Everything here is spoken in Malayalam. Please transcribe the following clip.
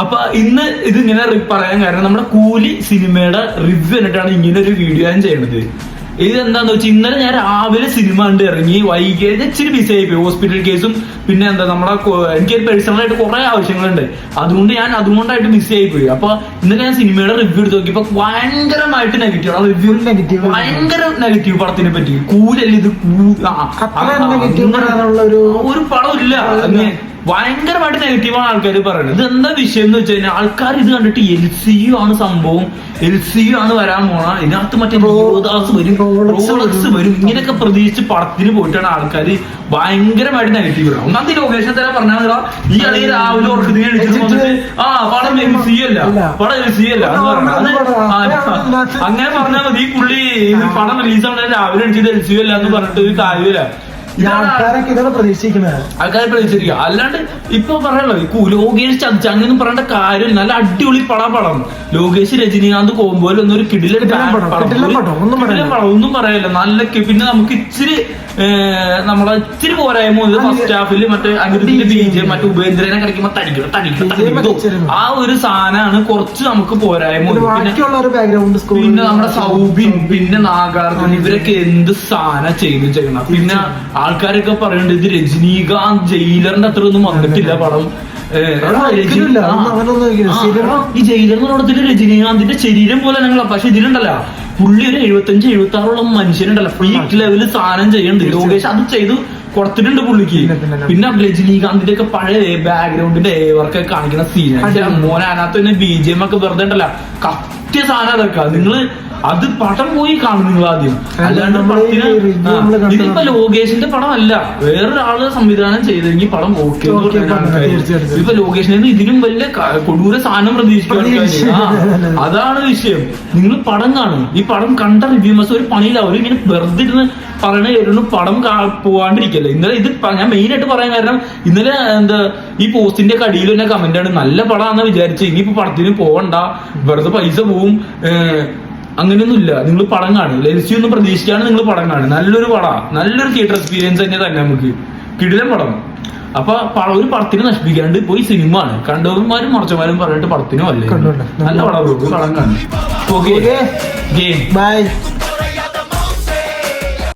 അപ്പൊ ഇന്ന് ഇത് ഇങ്ങനെ പറയാൻ കാരണം നമ്മുടെ കൂലി സിനിമയുടെ റിവ്യൂ എന്നിട്ടാണ് ഇങ്ങനെ ഒരു വീഡിയോ ഞാൻ ചെയ്യണത്. ഇത് എന്താന്ന് വെച്ചാൽ ഇന്നലെ ഞാൻ രാവിലെ സിനിമ കണ്ട് ഇറങ്ങി, വൈകിട്ട് ഇച്ചിരി ബിസി ആയിപ്പോയി. ഹോസ്പിറ്റൽ കേസും പിന്നെ എന്താ നമ്മുടെ എനിക്ക് പേഴ്സണലായിട്ട് കുറെ ആവശ്യങ്ങളുണ്ട്, അതുകൊണ്ടായിട്ട് ബിസി ആയിപ്പോയി. അപ്പൊ ഇന്നലെ ഞാൻ സിനിമയുടെ റിവ്യൂ എടുത്ത് നോക്കിയപ്പോ ഭയങ്കരമായിട്ട് നെഗറ്റീവ് റിവ്യൂ, ഭയങ്കര നെഗറ്റീവ് പടത്തിനെ പറ്റി. കൂലല്ല ഇത്, ഒരു പടം ഇല്ല, ഭയങ്കരമായിട്ട് നെഗറ്റീവാണ് ആൾക്കാർ പറയുന്നത്. ഇത് എന്താ വിഷയം എന്ന് വെച്ച് കഴിഞ്ഞാൽ ആൾക്കാർ ഇത് കണ്ടിട്ട് LCU ആണ് സംഭവം, LCU ആണ് വരാൻ പോണ, ഇതിനകത്ത് മറ്റേ റോളക്സ് വരും ഇങ്ങനെയൊക്കെ പ്രതീക്ഷിച്ച് പടത്തിന് പോയിട്ടാണ് ആൾക്കാർ ഭയങ്കരമായിട്ട് നെഗറ്റീവ് വരാം. ഒന്നാമത്തെ ലൊക്കേഷൻ തന്നെ പറഞ്ഞാൽ ഈ കളി രാവിലെ ഉറക്കത്തിന് എഴുതിട്ട് പടം LCU അല്ല, പടം LCU അല്ല എന്ന് പറഞ്ഞാൽ അങ്ങനെ പറഞ്ഞാൽ മതി. ഈ പുള്ളി പടം റിലീസാണ് രാവിലെ എഴുതിയത് LCU അല്ല എന്ന് പറഞ്ഞിട്ട് ഒരു കാര്യമില്ല. ആൾക്കാരെ പ്രതീക്ഷിക്കുക. അല്ലാണ്ട് ഇപ്പൊ പറയല്ലോ ലോകേഷ് ചതിച്ച അങ്ങനെയൊന്നും പറയേണ്ട കാര്യമില്ല. നല്ല അടിപൊളി പടം. ലോകേഷ് രജനീകാന്ത് കോമ്പോയിൽ ഒന്നൊരു കിടിലൻ പടം, ഒന്നും പറയല്ല. നല്ല പിന്നെ നമുക്ക് ഇച്ചിരി ഇച്ചിരി പോരായ്മ ഫസ്റ്റ് ഹാഫിൽ മറ്റേ അനിരുദ്ധിന്റെ ബീജം മറ്റേ ഉപേന്ദ്രനെ കളിക്കുമ്പോ തടിക്കണം ആ ഒരു സാധനമാണ് കുറച്ച് നമുക്ക് പോരായ്മ. പിന്നെ നമ്മുടെ സൗബിൻ പിന്നെ നാഗാർജുൻ ഇവരൊക്കെ എന്ത് സാധനം ചെയ്യണം. പിന്നെ ആൾക്കാരൊക്കെ പറയുന്നുണ്ട് ഇത് രജനീകാന്ത് ജയിലറിന്റെ അത്ര ഒന്നും വന്നിട്ടില്ല പടം. ഈ ജയിലറിനോടത്തില് രജനീകാന്തിന്റെ ശരീരം പോലെ ഞങ്ങളാ, പക്ഷെ ഇതിലുണ്ടല്ല പുള്ളി ഒരു 75-76 മനുഷ്യനുണ്ടല്ലോ പീക്ക് ലെവലിൽ സാധനം ചെയ്യുന്നുണ്ട്. ലോകേഷ് അത് ചെയ്തു കൊടുത്തിട്ടുണ്ട് പുള്ളിക്ക്. പിന്നെ രജനീകാന്തിന്റെ ഒക്കെ പഴയ ബാക്ക്ഗ്രൗണ്ടിന്റെ ഏവർക്കൊക്കെ കാണിക്കുന്ന സീനാണ് മോനെ. അതിനകത്ത് തന്നെ BGM ഒക്കെ വെറുതെ ഉണ്ടല്ല കത്തിയ സാധനം അതൊക്കെ. നിങ്ങള് അത് പടം പോയി കാണും നിങ്ങൾ ആദ്യം, അല്ലാണ്ട് പടത്തിന് ഇതിപ്പോ ലോകേഷിന്റെ പടം അല്ല, വേറൊരാള് സംവിധാനം ചെയ്തെങ്കിൽ പടം ഓക്കെ. ഇപ്പൊ ലോകേഷിന് ഇതിനും വലിയ കൊടൂര സാധനം പ്രതീക്ഷിക്കാൻ. അതാണ് വിഷയം. നിങ്ങൾ പടം കാണും, ഈ പടം കണ്ട റിവ്യൂമേഴ്സ് ഒരു പണിയില്ല, അവരിങ്ങനെ വെറുതെ ഇരുന്ന് പറയണ പടം പോവാണ്ടിരിക്കല്ലേ. ഇന്നലെ ഇത് ഞാൻ മെയിൻ ആയിട്ട് പറയാൻ കാരണം ഇന്നലെ ഈ പോസ്റ്റിന്റെ കടിയിൽ തന്നെ കമന്റ് ആണ് നല്ല പടമാണെന്ന് വിചാരിച്ചു, ഇനിയിപ്പോ പടത്തിന് പോവണ്ട വെറുതെ പൈസ പോവും അങ്ങനെയൊന്നുമില്ല. നിങ്ങൾ പടം കാണും, LCU ഒന്നും പ്രതീക്ഷിക്കാണ് നിങ്ങൾ പടം കാണും. നല്ലൊരു നല്ലൊരു തിയേറ്റർ എക്സ്പീരിയൻസ് തന്നെ നമുക്ക് കിടിലൻ പടം. അപ്പൊ ഒരു പടത്തിന് നശിപ്പിക്കാണ്ട് പോയി സിനിമ ആണ് കണ്ടവന്മാരും മറച്ചമാരും പറഞ്ഞിട്ട് പടത്തിനും അല്ലേ നല്ല പടം കാണും. Okay, game by.